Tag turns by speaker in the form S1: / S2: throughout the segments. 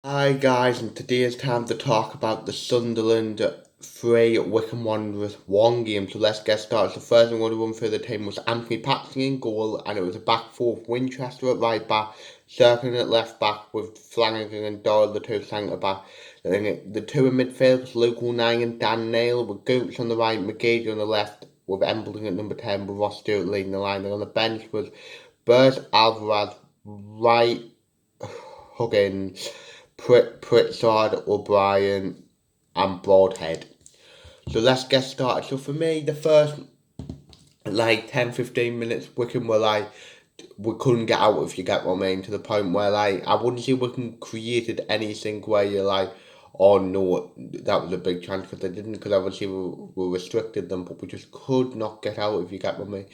S1: Hi guys, and today is time to talk about the Sunderland 3 Wycombe Wanderers 1 game. So let's get started. So first I'm going to run through the team was Anthony Paxton in goal, and it was a back four with Winchester at right back, Circling at left back with Flanagan and Doyle, the two centre back. Then the two in midfield was Luke O'Neill and Dan Nail, with Gooch on the right, McGeady on the left, with Embleton at number 10, with Ross Stewart leading the line. And on the bench was Bert Alvarez, right, Huggins, Pritchard, O'Brien, and Broadhead. So let's get started. So for me, the first 10-15 minutes, Wycombe were we couldn't get out, if you get what I mean, to the point where I wouldn't say Wycombe created anything where you're like, oh no, that was a big chance, because they didn't, because obviously we restricted them, but we just could not get out, if you get what I mean.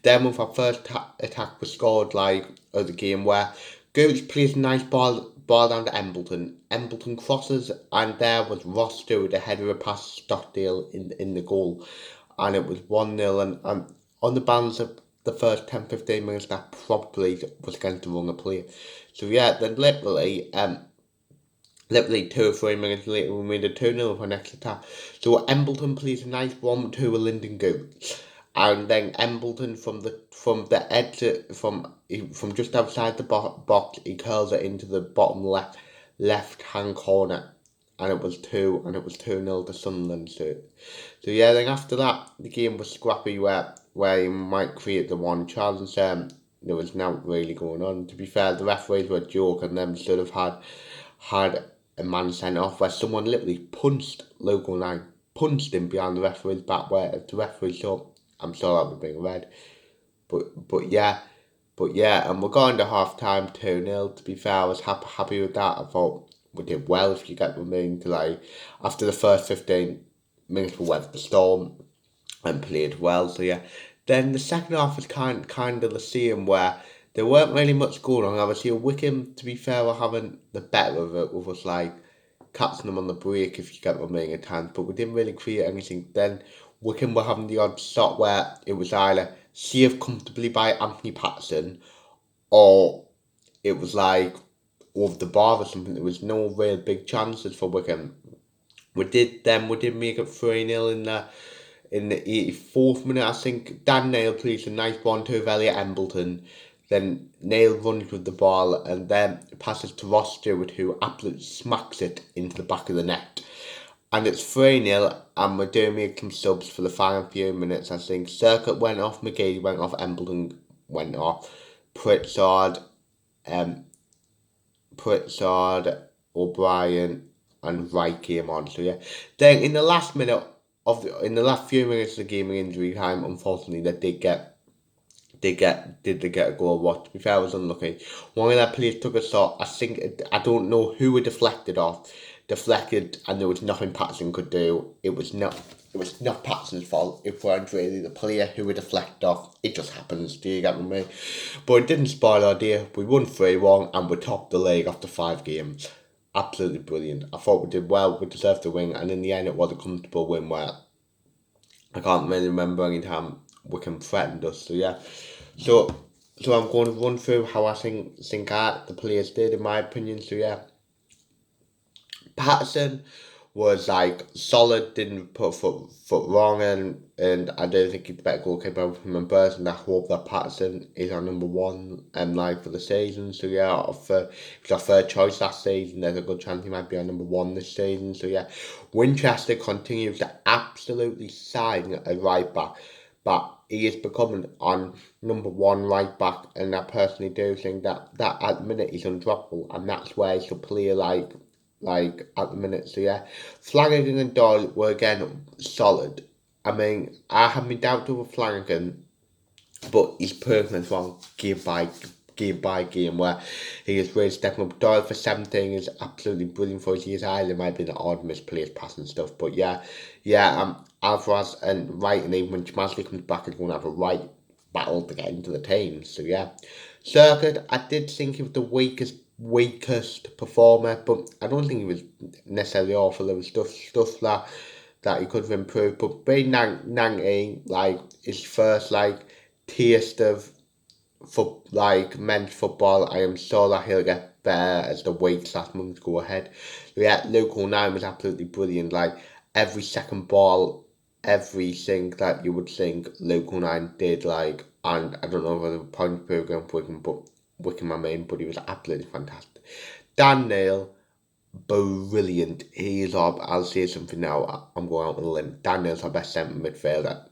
S1: Then with our first attack, we scored of the game, where Gooch plays a nice ball down to Embleton. Embleton crosses, and there was Ross Stewart ahead of a pass Stockdale in the goal, and it was 1-0. And on the balance of the first 10-15 minutes, that probably was going to run a play. So yeah, then literally 2 or 3 minutes later, we made a 2-0 for next attack. So Embleton plays a nice 1-2 with Lyndon Gooch, and then Embleton from the edge from just outside the box, he curls it into the bottom left hand corner, and it was 2-0 to Sunderland. So yeah, then after that the game was scrappy, where you might create the one chance. There was not really going on. To be fair, the referees were a joke, and them should have had a man sent off, where someone literally punched Luke O'Neill, punched him behind the referee's back, where if the referee saw, I'm sure that would have been red. But yeah, and we're going to half time 2-0. To be fair, I was happy with that. I thought we did well, if you get what I mean. After the first 15 minutes, we weathered the storm and played well. So yeah, then the second half was kind of the same, where there weren't really much going on. Obviously, Wycombe, to be fair, were having the better of it, with us catching them on the break, if you get what I mean, at times. But we didn't really create anything. Then Wycombe were having the odd shot where it was either saved comfortably by Anthony Patterson, or it was over the bar or something. There was no real big chances for Wycombe. We did make it 3-0 in the 84th minute, I think. Dan Nail plays a nice 1-2 of Elliot Embleton. Then Nail runs with the ball, and then passes to Ross Stewart, who absolutely smacks it into the back of the net. And it's 3-0, and we're doing make some subs for the final few minutes, I think. Circuit went off, McGeady went off, Embleton went off, Pritchard, um, O'Brien, and Wright came on. So yeah. Then in the last in the last few minutes of the game in injury time, unfortunately, they did they get a goal. What, to be fair, I was unlucky. One of their players took a shot. I don't know who it deflected, and there was nothing Patterson could do. It was not Patterson's fault. It weren't really the player who would deflect off. It just happens. Do you get me? But it didn't spoil our day. We won 3-1, and we topped the league after 5 games. Absolutely brilliant. I thought we did well. We deserved the win, and in the end, it was a comfortable win, where I can't really remember any time Wycombe threatened us. So yeah. So I'm going to run through how I think the players did, in my opinion. So yeah, Patterson was solid, didn't put foot wrong, and I don't think he's the better goalkeeper from him person. I hope that Patterson is our number one for the season. So yeah, if it's our third choice last season, there's a good chance he might be our number one this season. So yeah, Winchester continues to absolutely shine at right back, but he is becoming on number one right back, and I personally do think that at the minute he's undroppable, and that's where he should play at the minute. So yeah, Flanagan and Doyle were again solid. I mean, I have my doubts over Flanagan, but his performance wrong game by game, where he is really stepping up. Doyle for 17 is absolutely brilliant for his years. There might be an odd misplaced pass and stuff, but yeah, Alvarez and Wright, and even when Chmasley comes back, is going to have a right battle to get into the team. So yeah, Circuit, I did think he was the weakest performer, but I don't think he was necessarily awful. There was stuff that he could have improved. But being Nang his first taste of men's football, I am sure that he'll get better as the weeks/months go ahead. So yeah, local 9 was absolutely brilliant. Like every second ball, everything that you would think local 9 did, like, and I don't know whether the point program for Wycombe, but Wycombe, I mean, but he was absolutely fantastic. Dan Neil, brilliant. He is our, I'll say something now, I'm going out on a limb. Dan Neil's our best centre midfielder.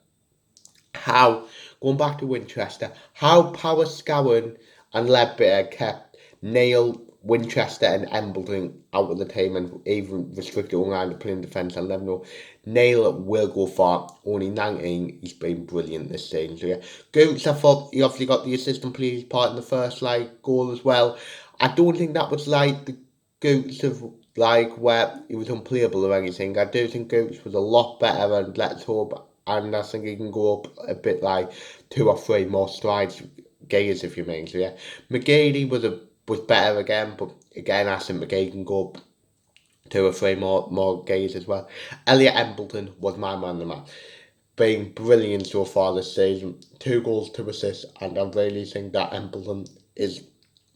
S1: How, going back to Winchester, how Powers, Scowen and Ledbetter kept Neil, Winchester and Embleton out of the team and even restricted online to playing defence and 11. Neil will go far, only 19, he's been brilliant this season. So yeah, Goots, I thought he obviously got the assistant police part in the first like goal as well. I don't think that was like the Goots of like where he was unplayable or anything. I do think Goots was a lot better, and let's hope, and I think he can go up a bit like 2 or 3 more strides gaze if you mean. So yeah, McGeady was better again, but again I think McGeady can go up 2 or 3 more gaze as well. Elliot Embleton was my man of the match. Been brilliant so far this season. 2 goals, 2 assists, and I really think that Embleton is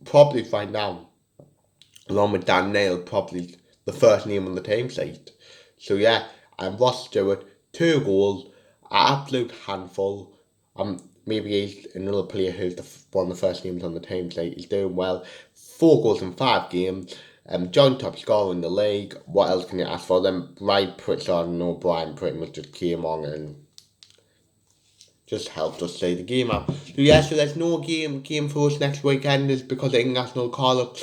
S1: probably right now, along with Dan Neil, probably the first name on the team sheet. So yeah, and Ross Stewart, 2 goals, an absolute handful. Maybe he's another player who's one of the first names on the team sheet. He's doing well. 4 goals in 5 games. Joint top scorer in the league. What else can you ask for? Then Brian Pritchard and O'Brien pretty much just came on and just helped us stay the game out. So yeah, so there's no game for us next weekend is because of international call-up.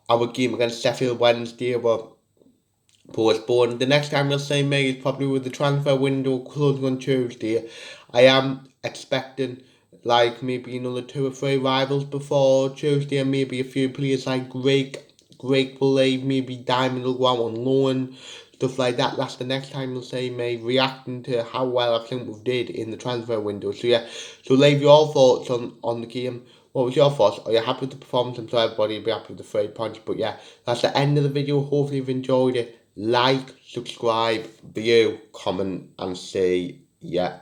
S1: Our game against Sheffield Wednesday were postponed. The next time you'll see me is probably with the transfer window closing on Tuesday. I am expecting like maybe another 2 or 3 rivals before Tuesday, and maybe a few players like Greg will leave, maybe Diamond will go out on loan, stuff like that. That's the next time you'll see me reacting to how well I think we did in the transfer window. So yeah, so leave your thoughts on the game. What was your thoughts? Are you happy with the performance? I'm sure everybody will be happy with the 3 points. But yeah, that's the end of the video. Hopefully you've enjoyed it. Like, subscribe, view, comment, and say yeah.